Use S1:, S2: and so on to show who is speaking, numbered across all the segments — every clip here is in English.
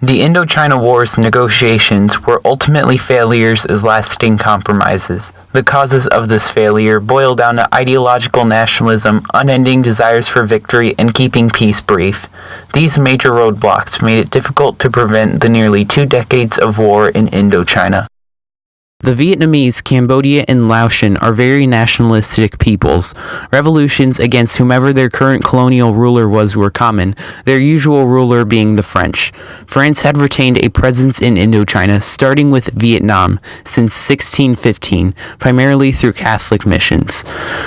S1: The Indochina War's negotiations were ultimately failures as lasting compromises. The causes of this failure boil down to ideological nationalism, unending desires for victory, and keeping peace brief. These major roadblocks made it difficult to prevent the nearly 2 decades of war in Indochina. The Vietnamese, Cambodia, and Laotian are very nationalistic peoples. Revolutions against whomever their current colonial ruler was were common, their usual ruler being the French. France had retained a presence in Indochina, starting with Vietnam, since 1615, primarily through Catholic missions.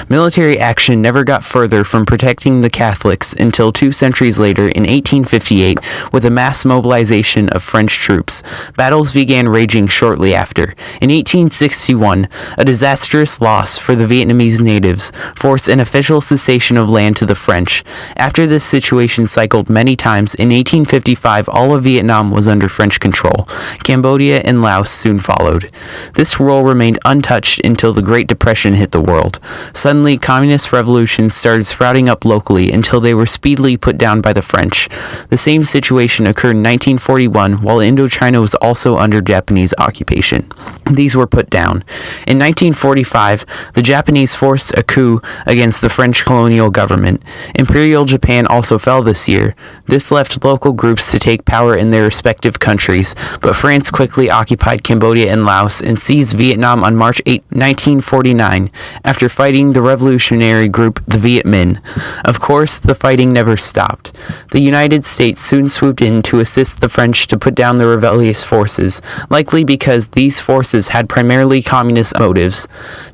S1: Military action never got further from protecting the Catholics until 2 centuries later in 1858, with a mass mobilization of French troops. Battles began raging shortly after. In 1861, a disastrous loss for the Vietnamese natives forced an official cession of land to the French. After this situation cycled many times, in 1855 all of Vietnam was under French control. Cambodia and Laos soon followed. This role remained untouched until the Great Depression hit the world. Suddenly, communist revolutions started sprouting up locally until they were speedily put down by the French. The same situation occurred in 1941 while Indochina was also under Japanese occupation. These were put down. In 1945, the Japanese forced a coup against the French colonial government. Imperial Japan also fell this year. This left local groups to take power in their respective countries, but France quickly occupied Cambodia and Laos and seized Vietnam on March 8, 1949, after fighting the revolutionary group the Viet Minh. Of course, the fighting never stopped. The United States soon swooped in to assist the French to put down the rebellious forces, likely because these forces had primarily communist motives.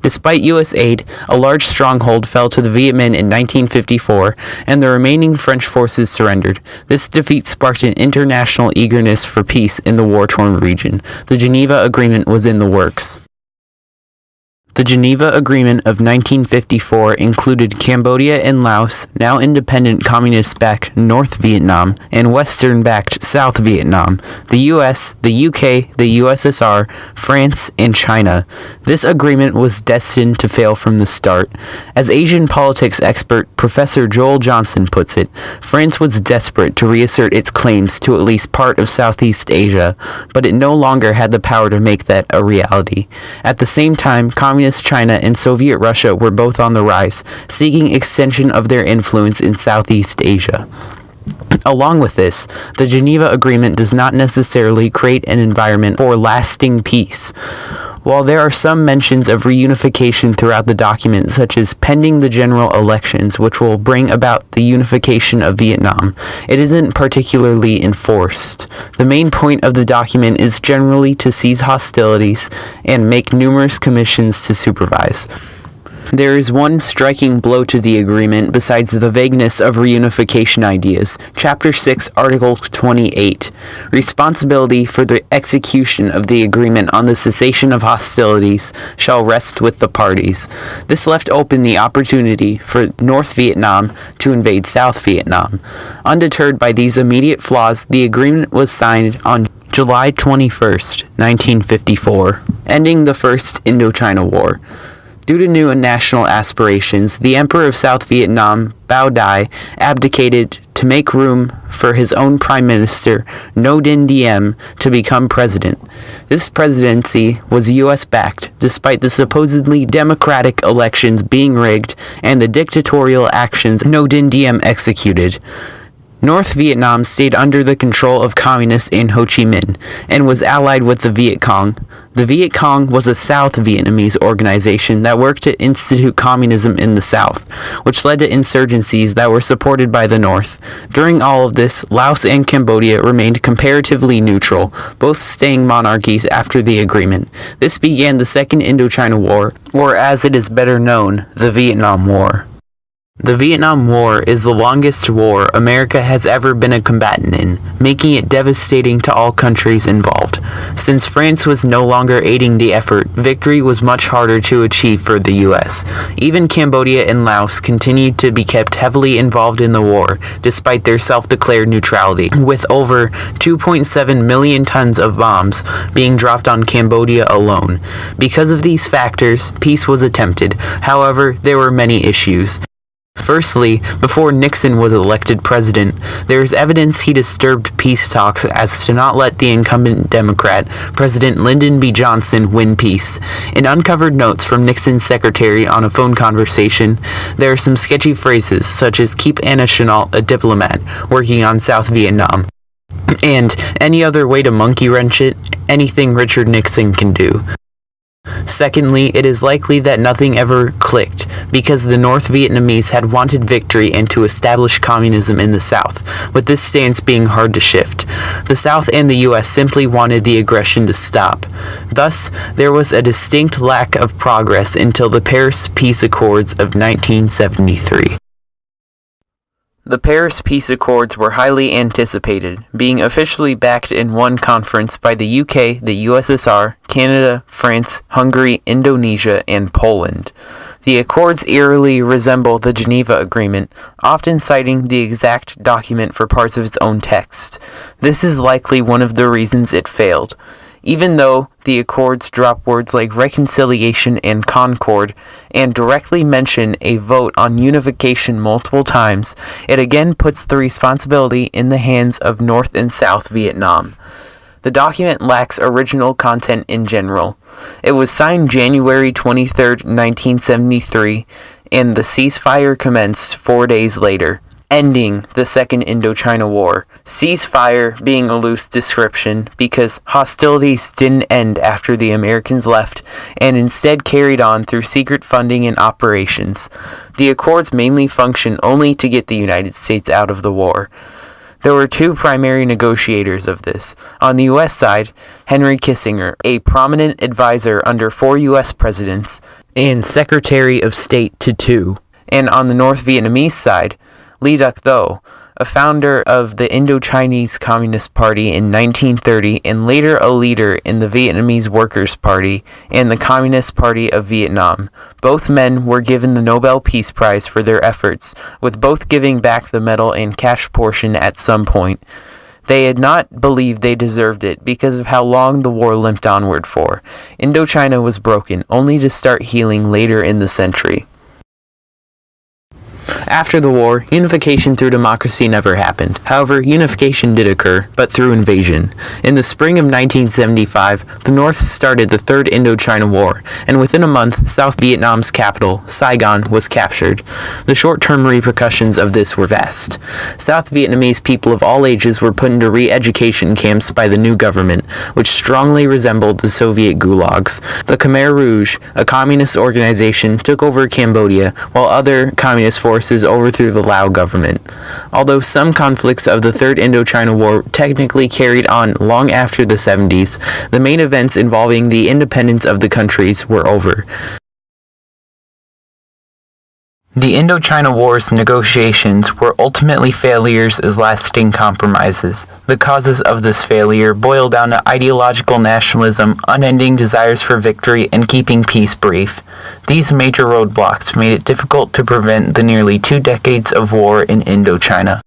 S1: Despite U.S. aid, a large stronghold fell to the Viet Minh in 1954, and the remaining French forces surrendered. This defeat sparked an international eagerness for peace in the war-torn region. The Geneva Agreement was in the works. The Geneva Agreement of 1954 included Cambodia and Laos, now independent communist-backed North Vietnam, and Western-backed South Vietnam, the US, the UK, the USSR, France, and China. This agreement was destined to fail from the start. As Asian politics expert Professor Joel Johnson puts it, France was desperate to reassert its claims to at least part of Southeast Asia, but it no longer had the power to make that a reality. At the same time, Communist China and Soviet Russia were both on the rise, seeking extension of their influence in Southeast Asia. Along with this, the Geneva Agreement does not necessarily create an environment for lasting peace. While there are some mentions of reunification throughout the document, such as pending the general elections, which will bring about the unification of Vietnam, it isn't particularly enforced. The main point of the document is generally to cease hostilities and make numerous commissions to supervise. There is one striking blow to the agreement besides the vagueness of reunification ideas. Chapter 6, Article 28. Responsibility for the execution of the agreement on the cessation of hostilities shall rest with the parties. This left open the opportunity for North Vietnam to invade South Vietnam. Undeterred by these immediate flaws, the agreement was signed on July 21st, 1954, ending the First Indochina War. Due to new national aspirations, the Emperor of South Vietnam, Bao Dai, abdicated to make room for his own Prime Minister, Ngo Dinh Diem, to become president. This presidency was U.S.-backed, despite the supposedly democratic elections being rigged and the dictatorial actions Ngo Dinh Diem executed. North Vietnam stayed under the control of communists in Ho Chi Minh and was allied with the Viet Cong. The Viet Cong was a South Vietnamese organization that worked to institute communism in the South, which led to insurgencies that were supported by the North. During all of this, Laos and Cambodia remained comparatively neutral, both staying monarchies after the agreement. This began the Second Indochina War, or as it is better known, the Vietnam War. The Vietnam War is the longest war America has ever been a combatant in, making it devastating to all countries involved. Since France was no longer aiding the effort, victory was much harder to achieve for the U.S. Even Cambodia and Laos continued to be kept heavily involved in the war, despite their self-declared neutrality, with over 2.7 million tons of bombs being dropped on Cambodia alone. Because of these factors, peace was attempted. However, there were many issues. Firstly, before Nixon was elected president, there is evidence he disturbed peace talks as to not let the incumbent Democrat, President Lyndon B. Johnson, win peace. In uncovered notes from Nixon's secretary on a phone conversation, there are some sketchy phrases such as "keep Anna Chennault a diplomat working on South Vietnam," and "any other way to monkey wrench it, anything Richard Nixon can do." Secondly, it is likely that nothing ever clicked because the North Vietnamese had wanted victory and to establish communism in the South, with this stance being hard to shift. The South and the U.S. simply wanted the aggression to stop. Thus, there was a distinct lack of progress until the Paris Peace Accords of 1973. The Paris Peace Accords were highly anticipated, being officially backed in one conference by the UK, the USSR, Canada, France, Hungary, Indonesia, and Poland. The accords eerily resemble the Geneva Agreement, often citing the exact document for parts of its own text. This is likely one of the reasons it failed. Even though the accords drop words like reconciliation and concord and directly mention a vote on unification multiple times, it again puts the responsibility in the hands of North and South Vietnam. The document lacks original content in general. It was signed January 23, 1973, and the ceasefire commenced 4 days later, ending the Second Indochina War. Ceasefire being a loose description because hostilities didn't end after the Americans left and instead carried on through secret funding and operations. The accords mainly function only to get the United States out of the war. There were two primary negotiators of this. On the U.S. side, Henry Kissinger, a prominent advisor under 4 U.S. presidents and Secretary of State to 2. And on the North Vietnamese side, Le Duc Tho, a founder of the Indochinese Communist Party in 1930 and later a leader in the Vietnamese Workers' Party and the Communist Party of Vietnam. Both men were given the Nobel Peace Prize for their efforts, with both giving back the medal and cash portion at some point. They had not believed they deserved it because of how long the war limped onward for. Indochina was broken, only to start healing later in the century. After the war, unification through democracy never happened. However, unification did occur, but through invasion. In the spring of 1975, the North started the Third Indochina War, and within a month, South Vietnam's capital, Saigon, was captured. The short-term repercussions of this were vast. South Vietnamese people of all ages were put into re-education camps by the new government, which strongly resembled the Soviet gulags. The Khmer Rouge, a communist organization, took over Cambodia, while other communist forces overthrew the Lao government. Although some conflicts of the Third Indochina War technically carried on long after the 70s, the main events involving the independence of the countries were over. The Indochina War's negotiations were ultimately failures as lasting compromises. The causes of this failure boil down to ideological nationalism, unending desires for victory, and keeping peace brief. These major roadblocks made it difficult to prevent the nearly 2 decades of war in Indochina.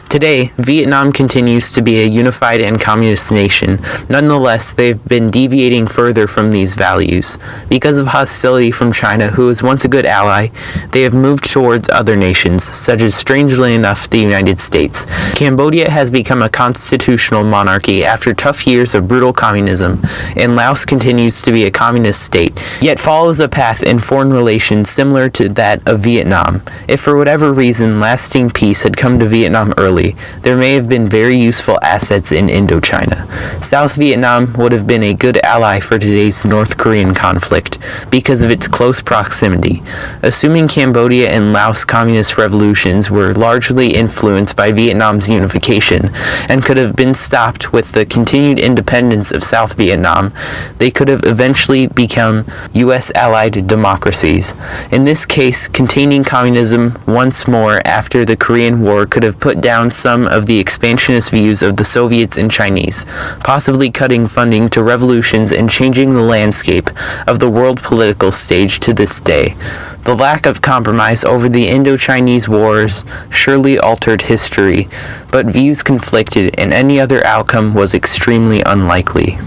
S1: Today, Vietnam continues to be a unified and communist nation. Nonetheless, they've been deviating further from these values. Because of hostility from China, who was once a good ally, they have moved towards other nations, such as, strangely enough, the United States. Cambodia has become a constitutional monarchy after tough years of brutal communism, and Laos continues to be a communist state, yet follows a path in foreign relations similar to that of Vietnam. If for whatever reason lasting peace had come to Vietnam early, there may have been very useful assets in Indochina. South Vietnam would have been a good ally for today's North Korean conflict because of its close proximity. Assuming Cambodia and Laos communist revolutions were largely influenced by Vietnam's unification and could have been stopped with the continued independence of South Vietnam, they could have eventually become U.S. allied democracies. In this case, containing communism once more after the Korean War could have put down some of the expansionist views of the Soviets and Chinese, possibly cutting funding to revolutions and changing the landscape of the world political stage to this day. The lack of compromise over the Indo-Chinese wars surely altered history, but views conflicted and any other outcome was extremely unlikely.